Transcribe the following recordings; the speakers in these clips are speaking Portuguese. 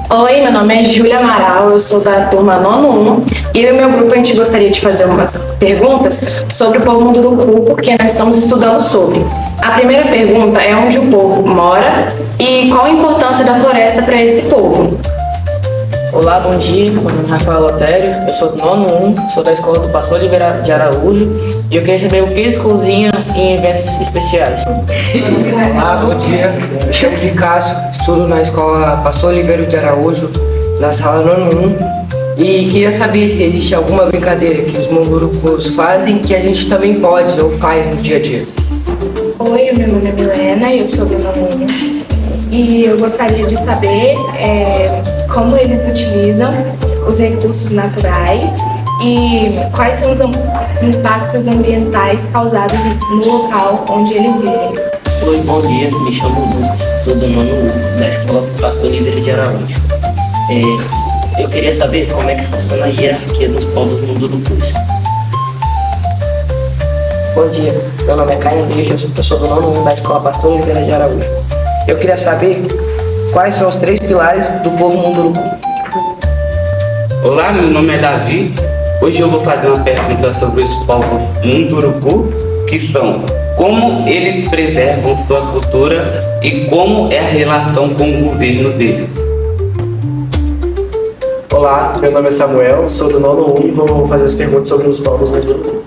Oi, meu nome é Júlia Amaral, eu sou da turma nono 1 e eu e meu grupo a gente gostaria de fazer umas perguntas sobre o povo Munduruku, porque nós estamos estudando sobre. A primeira pergunta é onde o povo mora e qual a importância da floresta para esse povo. Olá, bom dia. Meu nome é Rafael Lotério, eu sou do nono 1, sou da escola do Pastor Oliveira de Araújo e eu queria saber o que eles cozinham em eventos especiais. Olá, bom dia. Me chamo Ricardo, estudo na escola Pastor Oliveira de Araújo, na sala nono 1, e queria saber se existe alguma brincadeira que os mundurucus fazem que a gente também pode ou faz no dia a dia. Oi, meu nome é Milena, eu sou do nono 1 e eu gostaria de saber como eles utilizam os recursos naturais e quais são os impactos ambientais causados no local onde eles vivem. Oi, bom dia. Me chamo Lucas, sou do nono 1, da escola do Pastor Oliveira de Araújo. Eu queria saber como é que funciona a hierarquia dos povos mundurucus. Bom dia, meu nome é Caio Dias, eu sou professor do nono 1 da Escola Pastor Oliveira de Araújo. Eu queria saber quais são os 3 pilares do povo munduruku. Olá, meu nome é Davi. Hoje eu vou fazer uma pergunta sobre os povos Munduruku, que são como eles preservam sua cultura e como é a relação com o governo deles. Olá, meu nome é Samuel, sou do nono 1 e vou fazer as perguntas sobre os povos Munduruku.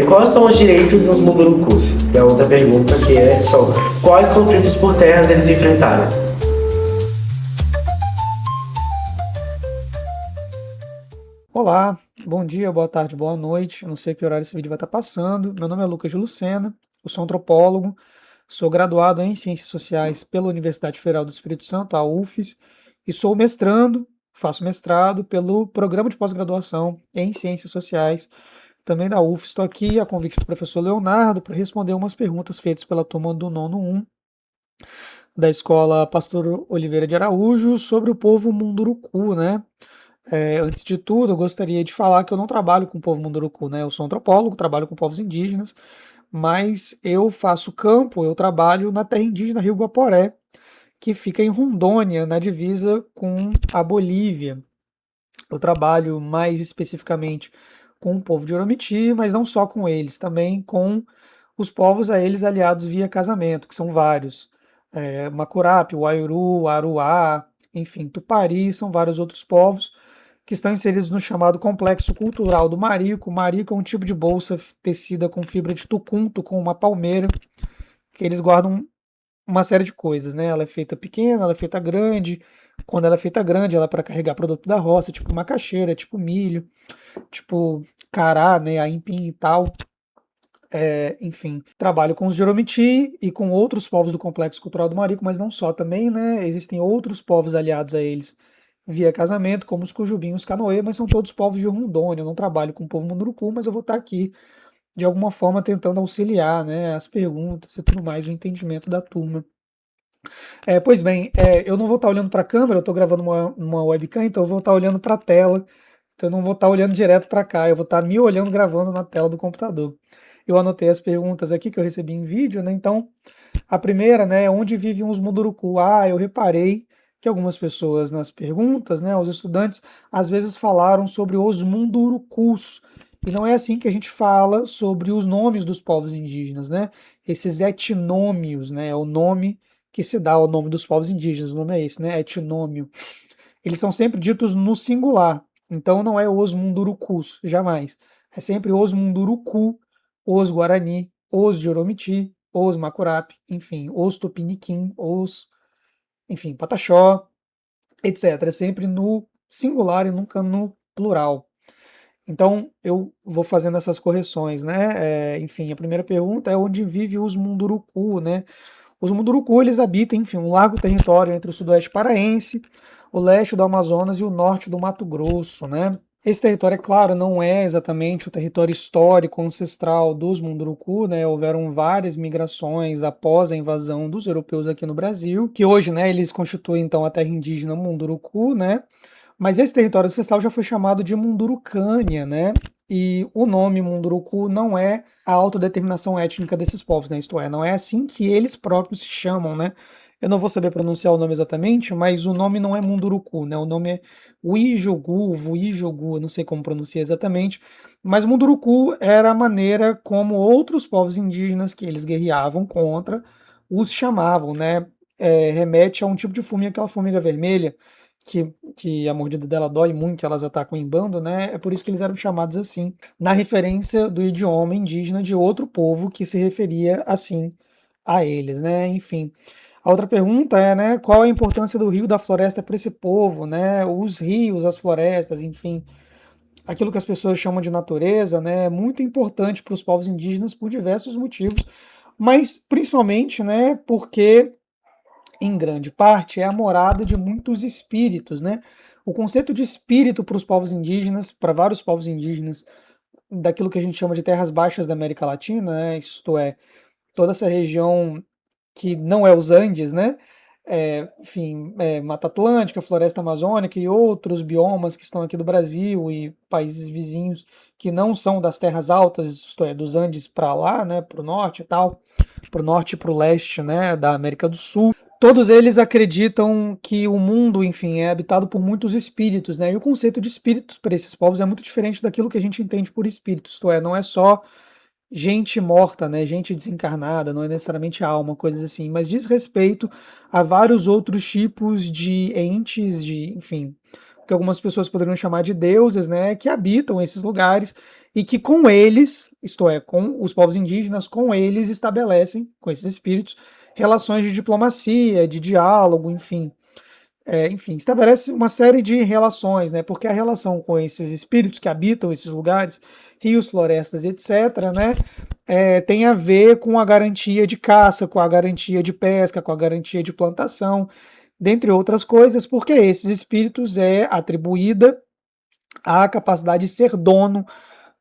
Quais são os direitos dos Mundurukus? E a outra pergunta são quais conflitos por terras eles enfrentaram? Olá, bom dia, boa tarde, boa noite. Eu não sei que horário esse vídeo vai estar passando. Meu nome é Lucas de Lucena, eu sou antropólogo, sou graduado em Ciências Sociais pela Universidade Federal do Espírito Santo, a UFES, e sou mestrando, faço mestrado pelo Programa de Pós-Graduação em Ciências Sociais, também da UFES. Estou aqui a convite do professor Leonardo para responder umas perguntas feitas pela turma do nono 1 da Escola Pastor Oliveira de Araújo sobre o povo Munduruku, né? Antes de tudo, eu gostaria de falar que eu não trabalho com o povo Munduruku, né? Eu sou antropólogo, trabalho com povos indígenas, mas eu faço campo, eu trabalho na terra indígena Rio Guaporé, que fica em Rondônia, na divisa com a Bolívia. Eu trabalho mais especificamente com o povo de Oromiti, mas não só com eles, também com os povos a eles aliados via casamento, que são vários. Macurape, Waiuru, Aruá, enfim, Tupari, são vários outros povos que estão inseridos no chamado Complexo Cultural do Marico. O marico é um tipo de bolsa tecida com fibra de tucum, com uma palmeira, que eles guardam uma série de coisas, né? Ela é feita pequena, ela é feita grande. Quando ela é feita grande, ela é para carregar produto da roça, tipo macaxeira, tipo milho, tipo cará, né? Aipim e tal. Enfim, trabalho com os Joromiti e com outros povos do Complexo Cultural do Marico, mas não só também, né? Existem outros povos aliados a eles via casamento, como os Cujubim e os Canoê, mas são todos povos de Rondônia. Eu não trabalho com o povo Munduruku, mas eu vou estar aqui de alguma forma tentando auxiliar, né, as perguntas e tudo mais, o entendimento da turma. Pois bem, eu não vou estar olhando para a câmera, eu estou gravando uma webcam, então eu vou estar olhando para a tela, então eu não vou estar olhando direto para cá, eu vou estar me olhando gravando na tela do computador. Eu anotei as perguntas aqui que eu recebi em vídeo, né? Então, a primeira, né, é onde vivem os Munduruku? Eu reparei que algumas pessoas nas perguntas, né, os estudantes, às vezes falaram sobre os Mundurukus, e não é assim que a gente fala sobre os nomes dos povos indígenas, né? Esses etnômios, né, é o nome que se dá ao nome dos povos indígenas, o nome é esse, né, etnômio. Eles são sempre ditos no singular, então não é os Mundurukus, jamais. É sempre os Munduruku, os Guarani, os Joromiti, os Macurape, enfim, os Tupiniquim, enfim, Pataxó, etc. É sempre no singular e nunca no plural. Então, eu vou fazendo essas correções, né? Enfim, a primeira pergunta é onde vive os Munduruku, né? Os Munduruku, eles habitam, enfim, um largo território entre o sudoeste paraense, o leste do Amazonas e o norte do Mato Grosso, né? Esse território, é claro, não é exatamente o território histórico ancestral dos Munduruku, né? Houveram várias migrações após a invasão dos europeus aqui no Brasil, que hoje, né, eles constituem então a terra indígena Munduruku, né? Mas esse território ancestral já foi chamado de Mundurucânia, né? E o nome Munduruku não é a autodeterminação étnica desses povos, né? Isto é, não é assim que eles próprios se chamam, né? Eu não vou saber pronunciar o nome exatamente, mas o nome não é Munduruku, né? O nome é Uijogu, Vuijogu, eu não sei como pronunciar exatamente, mas Munduruku era a maneira como outros povos indígenas que eles guerreavam contra os chamavam, né? Remete a um tipo de formiga, aquela formiga vermelha, que a mordida dela dói muito, elas atacam em bando, né? É por isso que eles eram chamados assim, na referência do idioma indígena de outro povo que se referia assim a eles, né? Enfim. A outra pergunta é, né, qual a importância do rio e da floresta para esse povo, né? Os rios, as florestas, enfim, aquilo que as pessoas chamam de natureza, né, é muito importante para os povos indígenas por diversos motivos, mas principalmente, né, porque em grande parte é a morada de muitos espíritos, né? O conceito de espírito para os povos indígenas, para vários povos indígenas daquilo que a gente chama de terras baixas da América Latina, né? Isto é, toda essa região que não é os Andes, né? Enfim, Mata Atlântica, Floresta Amazônica e outros biomas que estão aqui do Brasil e países vizinhos que não são das terras altas, isto é, dos Andes para lá, né, para o norte e tal, para o norte e para o leste, né, da América do Sul. Todos eles acreditam que o mundo, enfim, é habitado por muitos espíritos, né? E o conceito de espíritos para esses povos é muito diferente daquilo que a gente entende por espírito, isto é, não é só gente morta, né, gente desencarnada, não é necessariamente alma, coisas assim, mas diz respeito a vários outros tipos de entes, de, enfim, que algumas pessoas poderiam chamar de deuses, né, que habitam esses lugares e que com eles, isto é, com os povos indígenas, com eles estabelecem, com esses espíritos, relações de diplomacia, de diálogo, enfim. Enfim, estabelece uma série de relações, né? Porque a relação com esses espíritos que habitam esses lugares, rios, florestas, etc., né? Tem a ver com a garantia de caça, com a garantia de pesca, com a garantia de plantação, dentre outras coisas, porque a esses espíritos é atribuída a capacidade de ser dono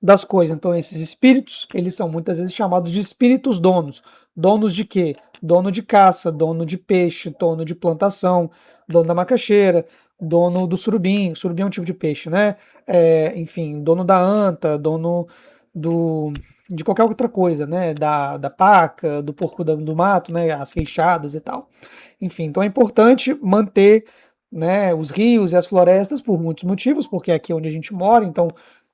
das coisas. Então, esses espíritos, eles são muitas vezes chamados de espíritos donos. Donos de quê? Dono de caça, dono de peixe, dono de plantação, dono da macaxeira, dono do surubim. Surubim é um tipo de peixe, né? Enfim, dono da anta, dono de qualquer outra coisa, né? Da paca, do porco do mato, né? As queixadas e tal. Enfim, então é importante manter, né, os rios e as florestas por muitos motivos, porque é aqui onde a gente mora, então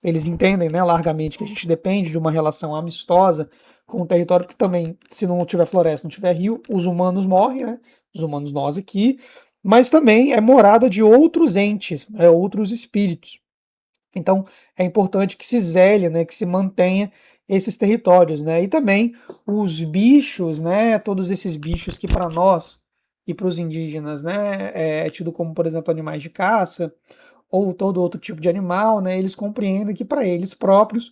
eles entendem, né, largamente que a gente depende de uma relação amistosa com o território, porque também, se não tiver floresta, não tiver rio, os humanos morrem, né, os humanos nós aqui, mas também é morada de outros entes, né, outros espíritos. Então, é importante que se zele, né, que se mantenha esses territórios, né, e também os bichos, né, todos esses bichos que para nós e para os indígenas, né, é tido como, por exemplo, animais de caça, ou todo outro tipo de animal, né, eles compreendem que para eles próprios,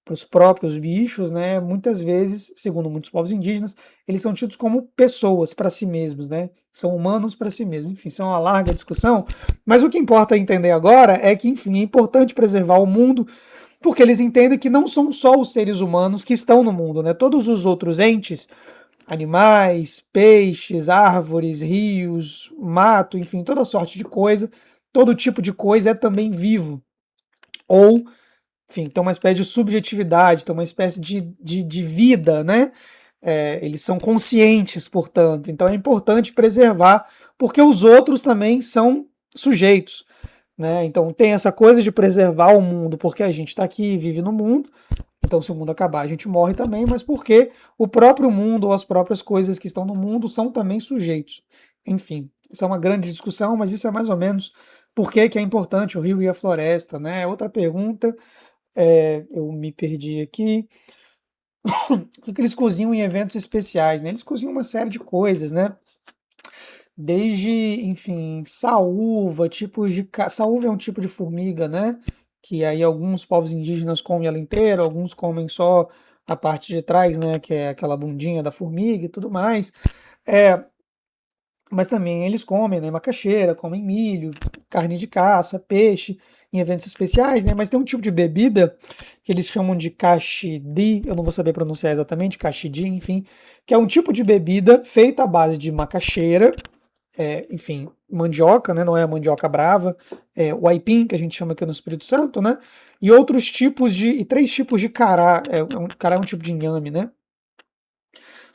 para os próprios bichos, né, muitas vezes, segundo muitos povos indígenas, eles são tidos como pessoas para si mesmos, né, são humanos para si mesmos. Enfim, isso é uma larga discussão, mas o que importa entender agora é que, enfim, é importante preservar o mundo, porque eles entendem que não são só os seres humanos que estão no mundo, né, todos os outros entes, animais, peixes, árvores, rios, mato, enfim, toda sorte de coisa, todo tipo de coisa é também vivo. Ou, enfim, tem uma espécie de subjetividade, tem uma espécie de vida, né? Eles são conscientes, portanto. Então é importante preservar, porque os outros também são sujeitos, né? Então tem essa coisa de preservar o mundo, porque a gente está aqui, vive no mundo. Então, se o mundo acabar, a gente morre também, mas porque o próprio mundo ou as próprias coisas que estão no mundo são também sujeitos. Enfim, isso é uma grande discussão, mas isso é mais ou menos por que é importante o rio e a floresta, né? Outra pergunta, eu me perdi aqui. O que eles cozinham em eventos especiais, né? Eles cozinham uma série de coisas, né? Desde, enfim, saúva, tipos de... Saúva é um tipo de formiga, né? Que aí alguns povos indígenas comem ela inteira, alguns comem só a parte de trás, né? Que é aquela bundinha da formiga e tudo mais. Mas também eles comem, né, macaxeira, comem milho, carne de caça, peixe, em eventos especiais, né? Mas tem um tipo de bebida que eles chamam de caxidi, eu não vou saber pronunciar exatamente, caxidi, enfim, que é um tipo de bebida feita à base de macaxeira, enfim, mandioca, né? Não é a mandioca brava, o aipim, que a gente chama aqui no Espírito Santo, né? E outros tipos e 3 tipos de cará, cará é um tipo de inhame, né?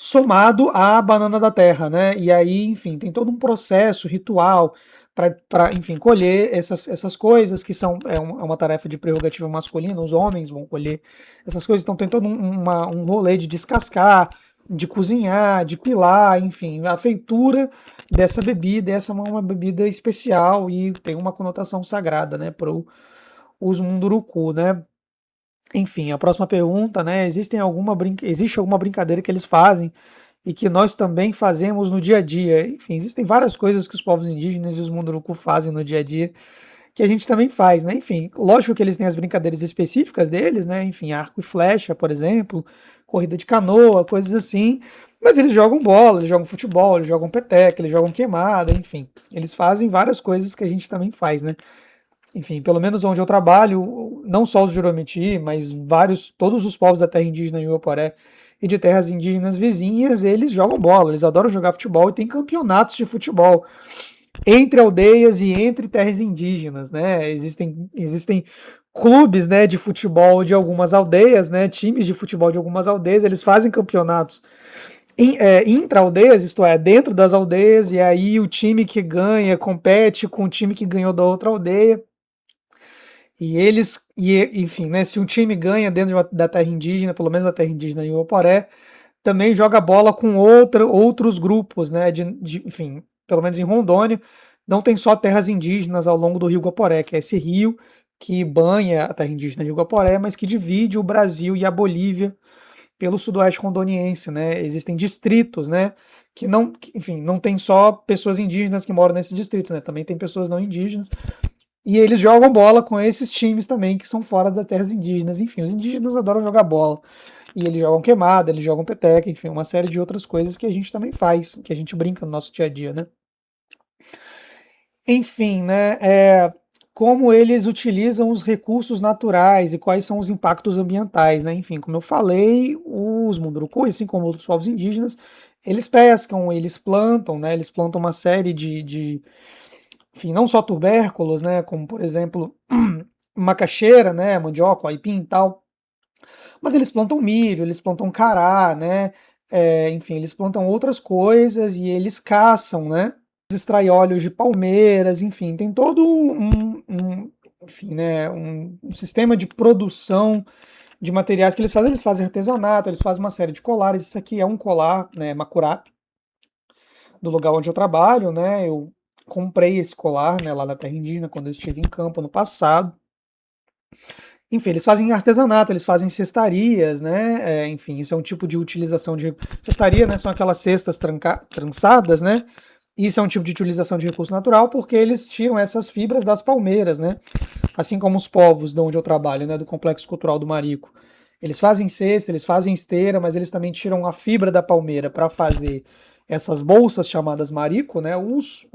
somado à banana da terra, né? E aí, enfim, tem todo um processo ritual para, enfim, colher essas coisas que são é uma tarefa de prerrogativa masculina, os homens vão colher essas coisas, então tem todo um rolê de descascar, de cozinhar, de pilar, enfim, a feitura dessa bebida, essa é uma bebida especial e tem uma conotação sagrada, né, para o uso munduruku, né? Enfim, a próxima pergunta, né? Existe alguma brincadeira que eles fazem e que nós também fazemos no dia a dia? Enfim, existem várias coisas que os povos indígenas e os Munduruku fazem no dia a dia que a gente também faz, né? Enfim, lógico que eles têm as brincadeiras específicas deles, né? Enfim, arco e flecha, por exemplo, corrida de canoa, coisas assim. Mas eles jogam bola, eles jogam futebol, eles jogam peteca, eles jogam queimada, enfim. Eles fazem várias coisas que a gente também faz, né? Enfim, pelo menos onde eu trabalho, não só os Juromiti, mas todos os povos da terra indígena Yuaporé e de terras indígenas vizinhas, eles jogam bola, eles adoram jogar futebol e tem campeonatos de futebol entre aldeias e entre terras indígenas, né? Existem clubes, né, de futebol de algumas aldeias, né, times de futebol de algumas aldeias, eles fazem campeonatos intra-aldeias, isto é, dentro das aldeias, e aí o time que ganha compete com o time que ganhou da outra aldeia. Enfim, né, se um time ganha dentro da terra indígena, pelo menos da terra indígena Yuaporé, também joga bola com outros grupos, né, enfim, pelo menos em Rondônia, não tem só terras indígenas ao longo do Rio Guaporé, que é esse rio que banha a terra indígena Rio Guaporé, mas que divide o Brasil e a Bolívia pelo sudoeste rondoniense, né, existem distritos, né, enfim, não tem só pessoas indígenas que moram nesses distritos, né, também tem pessoas não indígenas, e eles jogam bola com esses times também que são fora das terras indígenas. Enfim, os indígenas adoram jogar bola. E eles jogam queimada, eles jogam peteca, enfim, uma série de outras coisas que a gente também faz, que a gente brinca no nosso dia a dia, né? Enfim, né? Como eles utilizam os recursos naturais e quais são os impactos ambientais, né? Enfim, como eu falei, os Munduruku, assim como outros povos indígenas, eles pescam, eles plantam, né? Eles plantam uma série enfim, não só tubérculos, né, como por exemplo macaxeira, né, mandioca, aipim e tal, mas eles plantam milho, eles plantam cará, né, enfim, eles plantam outras coisas e eles caçam, né, extrai óleos de palmeiras, enfim, tem todo enfim, né, um sistema de produção de materiais que eles fazem artesanato, eles fazem uma série de colares, isso aqui é um colar, né, macurape, do lugar onde eu trabalho, né, eu comprei esse colar, né, lá na terra indígena, quando eu estive em campo no passado. Enfim, eles fazem artesanato, eles fazem cestarias, né? Enfim, isso é um tipo de utilização de cestaria, né? São aquelas cestas trançadas, né? Isso é um tipo de utilização de recurso natural porque eles tiram essas fibras das palmeiras, né? Assim como os povos de onde eu trabalho, né? Do Complexo Cultural do Marico. Eles fazem cesta, eles fazem esteira, mas eles também tiram a fibra da palmeira para fazer essas bolsas chamadas marico, né? Os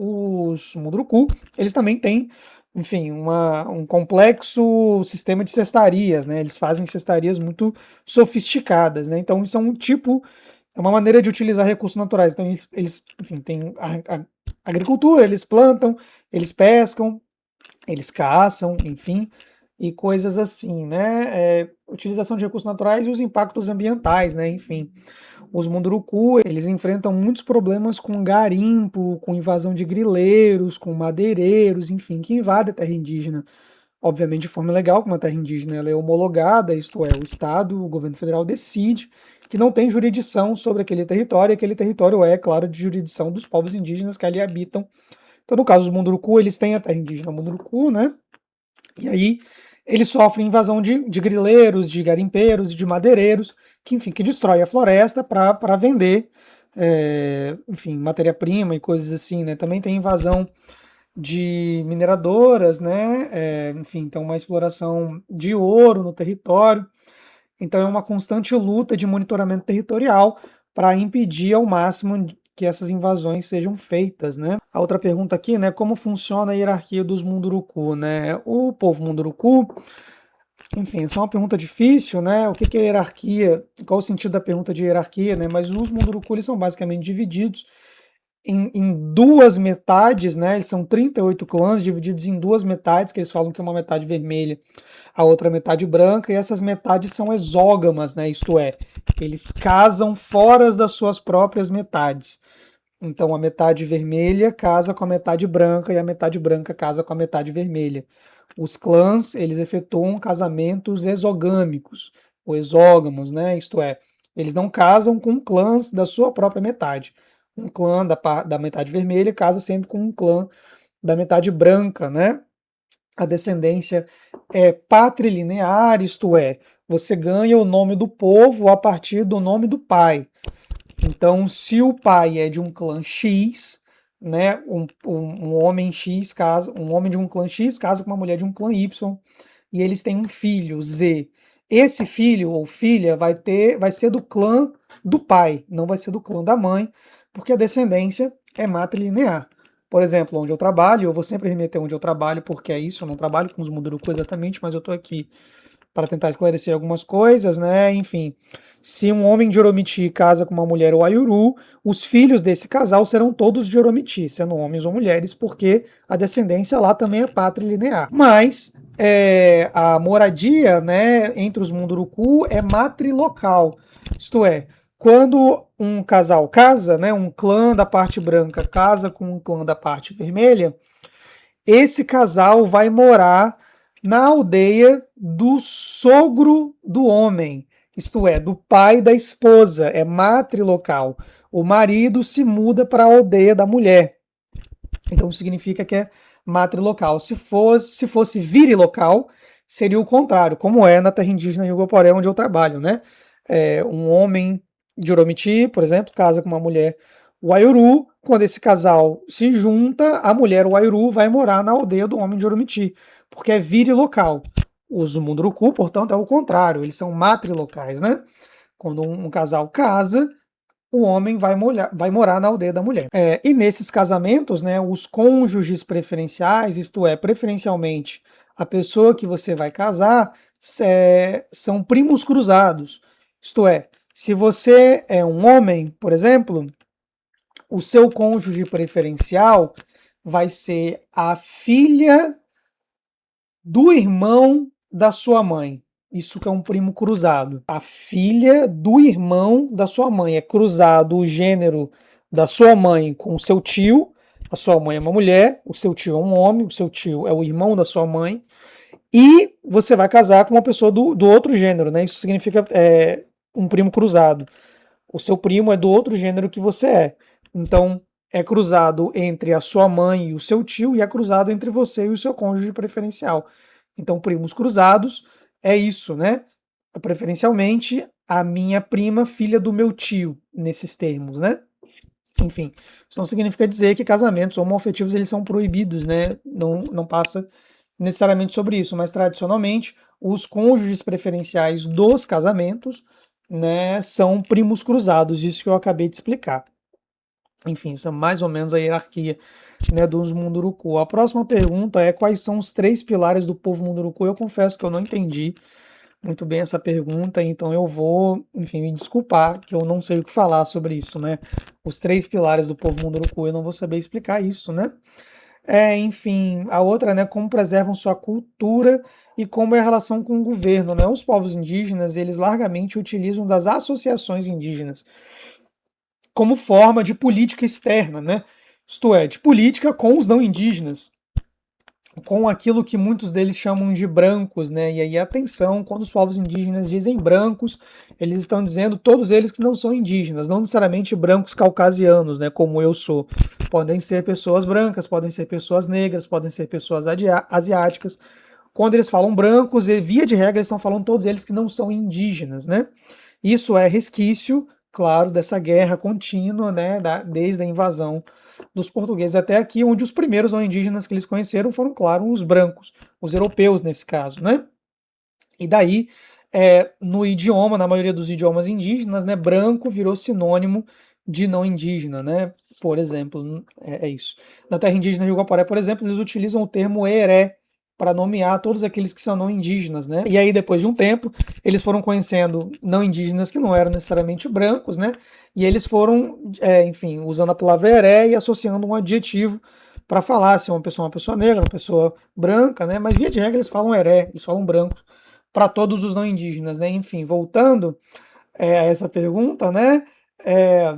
munduruku, eles também têm, enfim, um complexo sistema de cestarias, né? Eles fazem cestarias muito sofisticadas, né? Então isso é uma maneira de utilizar recursos naturais. Então eles enfim, têm a agricultura, eles plantam, eles pescam, eles caçam, enfim, e coisas assim, né? Utilização de recursos naturais e os impactos ambientais, né? Enfim, os Munduruku, eles enfrentam muitos problemas com garimpo, com invasão de grileiros, com madeireiros, enfim, que invadem a terra indígena. Obviamente de forma legal, como a terra indígena ela é homologada, isto é, o Estado, o governo federal decide que não tem jurisdição sobre aquele território, e aquele território é, claro, de jurisdição dos povos indígenas que ali habitam. Então, no caso dos Munduruku, eles têm a terra indígena Munduruku, né? E aí eles sofrem invasão de grileiros, de garimpeiros, de madeireiros, que, enfim, que destrói a floresta para vender, enfim, matéria-prima e coisas assim, né? Também tem invasão de mineradoras, né? Enfim, então uma exploração de ouro no território. Então é uma constante luta de monitoramento territorial para impedir ao máximo que essas invasões sejam feitas, né? A outra pergunta aqui, né, como funciona a hierarquia dos Munduruku, né? O povo Munduruku, enfim, essa é uma pergunta difícil, né? O que é hierarquia? Qual o sentido da pergunta de hierarquia, né? Mas os Munduruku eles são basicamente divididos em duas metades, né? Eles são 38 clãs divididos em duas metades, que eles falam que é uma metade vermelha, a outra metade branca, e essas metades são exógamas, né? Isto é, eles casam fora das suas próprias metades. Então a metade vermelha casa com a metade branca e a metade branca casa com a metade vermelha. Os clãs, eles efetuam casamentos exogâmicos, ou exógamos, né? Isto é, eles não casam com clãs da sua própria metade. Um clã da metade vermelha casa sempre com um clã da metade branca, né? A descendência é patrilinear, isto é, você ganha o nome do povo a partir do nome do pai. Então, se o pai é de um clã X, né, um homem X casa, um homem de um clã X casa com uma mulher de um clã Y, e eles têm um filho, Z. Esse filho ou filha vai ser do clã do pai, não vai ser do clã da mãe, porque a descendência é matrilinear. Por exemplo, onde eu trabalho, eu vou sempre remeter onde eu trabalho, porque é isso, eu não trabalho com os Munduruku exatamente, mas eu estou aqui para tentar esclarecer algumas coisas, né? Enfim, se um homem de Oromiti casa com uma mulher Wayuru, os filhos desse casal serão todos de Oromiti, sendo homens ou mulheres, porque a descendência lá também é patrilinear. Mas a moradia, né, entre os Munduruku é matrilocal, isto é, quando um casal casa, né, um clã da parte branca casa com um clã da parte vermelha, esse casal vai morar na aldeia do sogro do homem, isto é, do pai da esposa, é matrilocal. O marido se muda para a aldeia da mulher. Então significa que é matrilocal. Se fosse virilocal, seria o contrário, como é na terra indígena Yugoporé, onde eu trabalho, né? Um homem de Oromiti, por exemplo, casa com uma mulher Wayuru. Quando esse casal se junta, a mulher Wayuru vai morar na aldeia do homem de Oromiti, porque é virilocal. Os Munduruku, portanto, é o contrário, eles são matrilocais, né? Quando um casal casa, o homem vai morar na aldeia da mulher. E nesses casamentos, né, os cônjuges preferenciais, isto é, preferencialmente a pessoa que você vai casar, são primos cruzados. Isto é, se você é um homem, por exemplo, o seu cônjuge preferencial vai ser a filha do irmão da sua mãe. Isso que é um primo cruzado. A filha do irmão da sua mãe. É cruzado o gênero da sua mãe com o seu tio. A sua mãe é uma mulher, o seu tio é um homem, o seu tio é o irmão da sua mãe. E você vai casar com uma pessoa do outro gênero, né? Isso significa um primo cruzado. O seu primo é do outro gênero que você é. Então, é cruzado entre a sua mãe e o seu tio, e é cruzado entre você e o seu cônjuge preferencial. Então, primos cruzados é isso, né? Preferencialmente, a minha prima, filha do meu tio, nesses termos, né? Enfim, isso não significa dizer que casamentos homoafetivos eles são proibidos, né? Não passa necessariamente sobre isso, mas tradicionalmente, os cônjuges preferenciais dos casamentos, né, são primos cruzados, isso que eu acabei de explicar. Enfim, isso é mais ou menos a hierarquia, né, dos Munduruku. A próxima pergunta é: quais são os 3 pilares do povo Munduruku? Eu confesso que eu não entendi muito bem essa pergunta, então eu vou, enfim, me desculpar que eu não sei o que falar sobre isso, né? Os 3 pilares do povo Munduruku, eu não vou saber explicar isso, né? Enfim, a outra, né, como preservam sua cultura e como é a relação com o governo, né? Os povos indígenas, eles largamente utilizam das associações indígenas como forma de política externa, né? Isto é, de política com os não indígenas, com aquilo que muitos deles chamam de brancos, né? E aí atenção, quando os povos indígenas dizem brancos, eles estão dizendo todos eles que não são indígenas, não necessariamente brancos caucasianos, né? Como eu sou. Podem ser pessoas brancas, podem ser pessoas negras, podem ser pessoas asiáticas. Quando eles falam brancos, e via de regra eles estão falando todos eles que não são indígenas, né? Isso é resquício, claro, dessa guerra contínua, né, desde a invasão dos portugueses até aqui, onde os primeiros não indígenas que eles conheceram foram, claro, os brancos, os europeus nesse caso, né? E daí, no idioma, na maioria dos idiomas indígenas, né, branco virou sinônimo de não indígena, né? Por exemplo, é isso. Na terra indígena de Yugoporé, por exemplo, eles utilizam o termo eré, para nomear todos aqueles que são não indígenas, né? E aí, depois de um tempo, eles foram conhecendo não indígenas que não eram necessariamente brancos, né? E eles foram, enfim, usando a palavra heré e associando um adjetivo para falar se é uma pessoa negra, uma pessoa branca, né? Mas via de regra eles falam heré, eles falam branco para todos os não indígenas, né? Enfim, voltando a essa pergunta, né? É,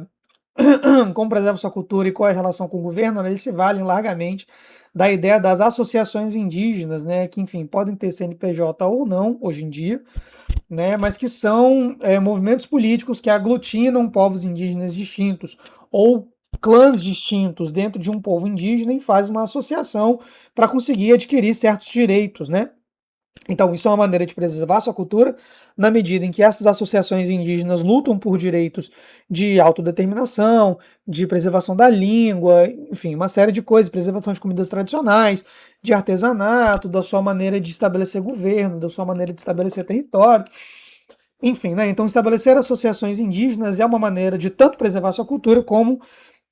como preserva sua cultura e qual é a relação com o governo, né, eles se valem largamente da ideia das associações indígenas, né, que, enfim, podem ter CNPJ ou não, hoje em dia, né, mas que são movimentos políticos que aglutinam povos indígenas distintos ou clãs distintos dentro de um povo indígena e fazem uma associação para conseguir adquirir certos direitos, né. Então, isso é uma maneira de preservar sua cultura, na medida em que essas associações indígenas lutam por direitos de autodeterminação, de preservação da língua, enfim, uma série de coisas, preservação de comidas tradicionais, de artesanato, da sua maneira de estabelecer governo, da sua maneira de estabelecer território, enfim, né? Então, estabelecer associações indígenas é uma maneira de tanto preservar sua cultura como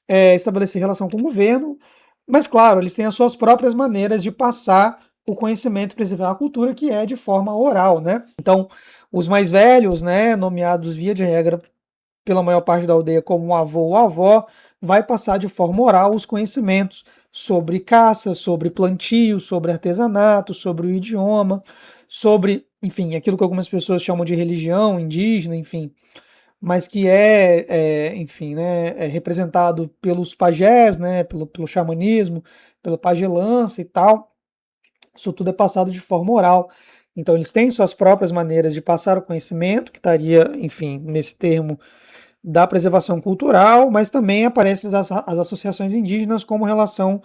estabelecer relação com o governo, mas, claro, eles têm as suas próprias maneiras de passar o conhecimento e preservar a cultura, que é de forma oral, né? Então, os mais velhos, né, nomeados via de regra pela maior parte da aldeia como um avô ou avó, vai passar de forma oral os conhecimentos sobre caça, sobre plantio, sobre artesanato, sobre o idioma, sobre, enfim, aquilo que algumas pessoas chamam de religião indígena, enfim, mas que enfim, né, é representado pelos pajés, né, pelo xamanismo, pela pagelança e tal. Isso tudo é passado de forma oral. Então, eles têm suas próprias maneiras de passar o conhecimento, que estaria, enfim, nesse termo da preservação cultural, mas também aparecem as associações indígenas como relação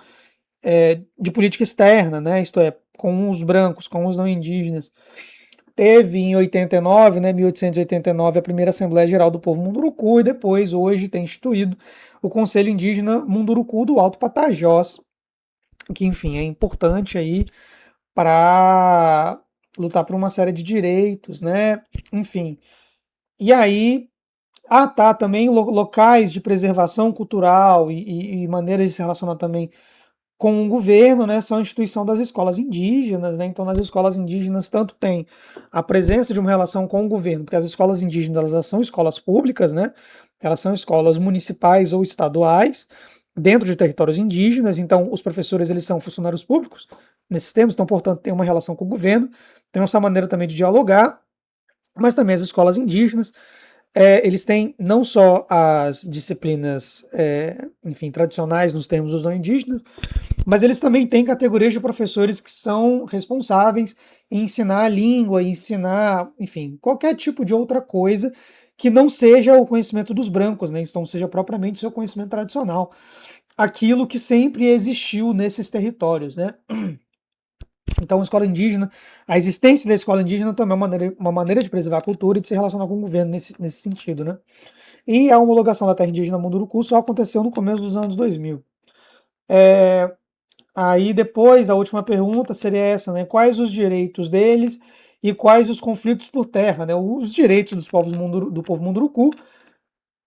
de política externa, né? Isto é, com os brancos, com os não indígenas. Teve em 89, né, 1889, a primeira Assembleia Geral do Povo Munduruku e depois, hoje, tem instituído o Conselho Indígena Munduruku do Alto Patagós, que, enfim, é importante aí para lutar por uma série de direitos, né? Enfim. E aí, tá, também locais de preservação cultural e maneiras de se relacionar também com o governo, né? São a instituição das escolas indígenas, né? Então, nas escolas indígenas, tanto tem a presença de uma relação com o governo, porque as escolas indígenas, elas são escolas públicas, né? Elas são escolas municipais ou estaduais, dentro de territórios indígenas, então os professores eles são funcionários públicos nesses termos, então, portanto, tem uma relação com o governo, tem essa maneira também de dialogar, mas também as escolas indígenas, eles têm não só as disciplinas, enfim, tradicionais nos termos dos não indígenas, mas eles também têm categorias de professores que são responsáveis em ensinar a língua, ensinar, enfim, qualquer tipo de outra coisa que não seja o conhecimento dos brancos, né? Então, seja propriamente o seu conhecimento tradicional, aquilo que sempre existiu nesses territórios, né? Então, a escola indígena, a existência da escola indígena também é uma maneira de preservar a cultura e de se relacionar com o governo nesse sentido, né? E a homologação da terra indígena Munduruku só aconteceu no começo dos anos 2000. Aí depois, a última pergunta seria essa, né? Quais os direitos deles e quais os conflitos por terra, né? Os direitos dos do povo Munduruku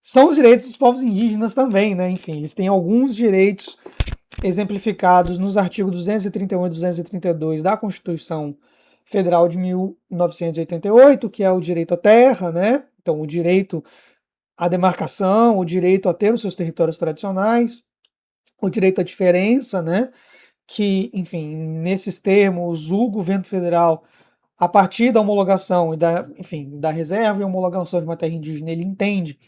são os direitos dos povos indígenas também, né? Enfim, eles têm alguns direitos exemplificados nos artigos 231 e 232 da Constituição Federal de 1988, que é o direito à terra, né? Então, o direito à demarcação, o direito a ter os seus territórios tradicionais, o direito à diferença, né? Que, enfim, nesses termos, o governo federal, a partir da homologação e da reserva e homologação de uma terra indígena, ele entende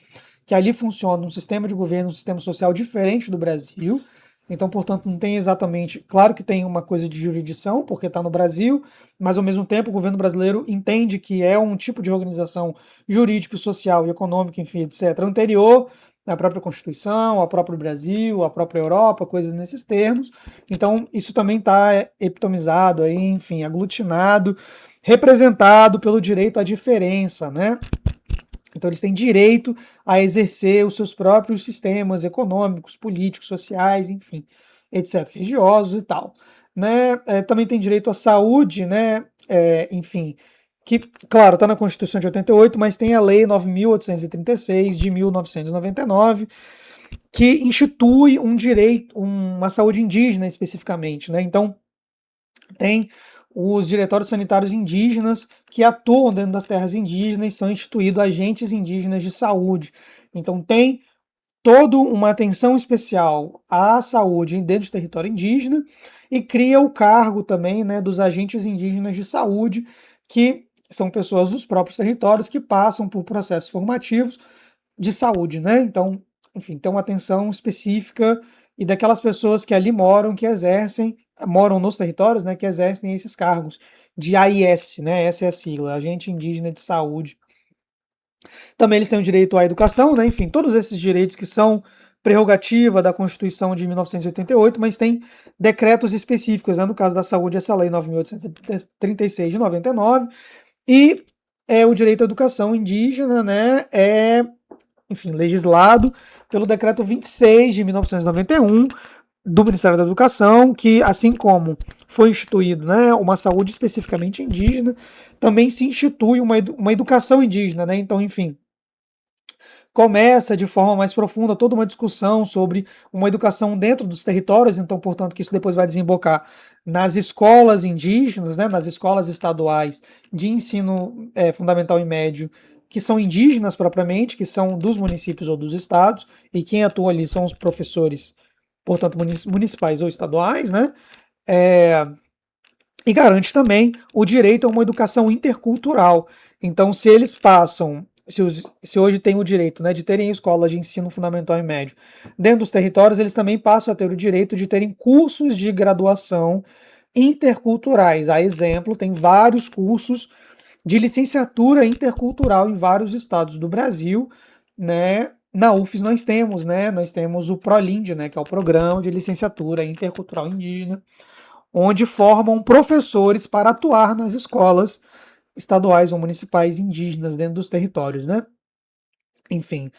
que ali funciona um sistema de governo, um sistema social diferente do Brasil. Então, portanto, não tem exatamente... Claro que tem uma coisa de jurisdição, porque está no Brasil, mas, ao mesmo tempo, o governo brasileiro entende que é um tipo de organização jurídico, social e econômica, enfim, etc., anterior à própria Constituição, ao próprio Brasil, à própria Europa, coisas nesses termos. Então, isso também está epitomizado, aí, enfim, aglutinado, representado pelo direito à diferença, né? Então, eles têm direito a exercer os seus próprios sistemas econômicos, políticos, sociais, enfim, etc., religiosos e tal. Né? Também tem direito à saúde, né? Enfim, que, claro, está na Constituição de 88, mas tem a Lei 9.836 de 1999, que institui um direito, uma saúde indígena especificamente. Né? Então, tem os diretórios sanitários indígenas que atuam dentro das terras indígenas, são instituídos agentes indígenas de saúde. Então tem toda uma atenção especial à saúde dentro do território indígena e cria o cargo também, né, dos agentes indígenas de saúde, que são pessoas dos próprios territórios que passam por processos formativos de saúde, né? Então, enfim, tem uma atenção específica e daquelas pessoas que ali moram, que moram nos territórios, né, que exercem esses cargos de AIS, né? Essa é a sigla, Agente Indígena de Saúde. Também eles têm o direito à educação, né? Enfim, todos esses direitos que são prerrogativa da Constituição de 1988, mas tem decretos específicos, né? No caso da saúde, essa lei 9.836 de 99, e o direito à educação indígena, né? Enfim, legislado pelo decreto 26 de 1991 do Ministério da Educação, que assim como foi instituído, né, uma saúde especificamente indígena, também se institui uma educação indígena, né? Então, enfim, começa de forma mais profunda toda uma discussão sobre uma educação dentro dos territórios, então, portanto, que isso depois vai desembocar nas escolas indígenas, né, nas escolas estaduais de ensino fundamental e médio, que são indígenas propriamente, que são dos municípios ou dos estados, e quem atua ali são os professores, portanto, municipais ou estaduais, né? E garante também o direito a uma educação intercultural. Então, se eles passam, se hoje tem o direito, né, de terem escolas de ensino fundamental e médio dentro dos territórios, eles também passam a ter o direito de terem cursos de graduação interculturais. A exemplo, tem vários cursos de licenciatura intercultural em vários estados do Brasil, né? Na UFES nós temos, né? Nós temos o ProLIND, né? Que é o Programa de Licenciatura Intercultural Indígena, onde formam professores para atuar nas escolas estaduais ou municipais indígenas dentro dos territórios, né? Enfim,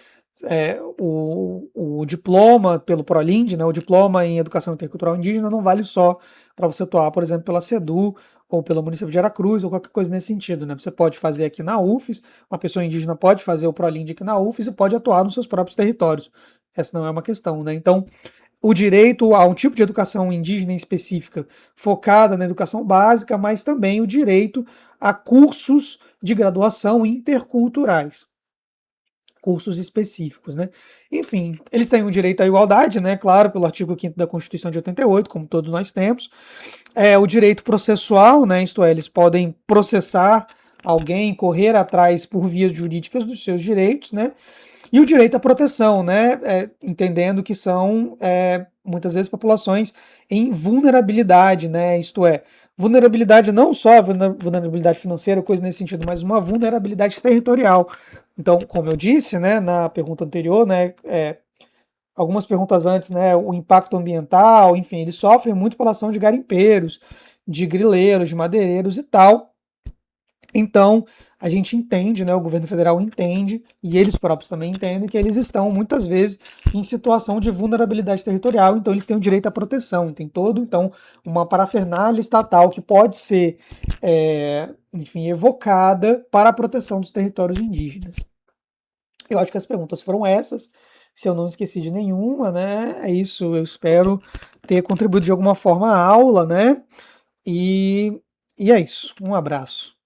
o diploma pelo ProLIND, né, o diploma em Educação Intercultural Indígena não vale só para você atuar, por exemplo, pela SEDU ou pelo município de Aracruz ou qualquer coisa nesse sentido, né? Você pode fazer aqui na UFES, uma pessoa indígena pode fazer o ProLIND aqui na UFES e pode atuar nos seus próprios territórios. Essa não é uma questão, né? Então, o direito a um tipo de educação indígena específica focada na educação básica, mas também o direito a cursos de graduação interculturais, cursos específicos, né? Enfim, eles têm o direito à igualdade, né? Claro, pelo artigo 5º da Constituição de 88, como todos nós temos. O direito processual, né? Isto é, eles podem processar alguém, correr atrás por vias jurídicas dos seus direitos, né? E o direito à proteção, né? Entendendo que são muitas vezes populações em vulnerabilidade, né? Isto é, vulnerabilidade não só vulnerabilidade financeira, coisa nesse sentido, mas uma vulnerabilidade territorial. Então, como eu disse, né, na pergunta anterior, né, algumas perguntas antes, né, o impacto ambiental, enfim, eles sofrem muito pela ação de garimpeiros, de grileiros, de madeireiros e tal. Então, a gente entende, né, o governo federal entende, e eles próprios também entendem, que eles estão, muitas vezes, em situação de vulnerabilidade territorial, então eles têm o direito à proteção, tem todo, então, uma parafernália estatal que pode ser, enfim, evocada para a proteção dos territórios indígenas. Eu acho que as perguntas foram essas, se eu não esqueci de nenhuma, né, é isso, eu espero ter contribuído de alguma forma à aula, né, e é isso, um abraço.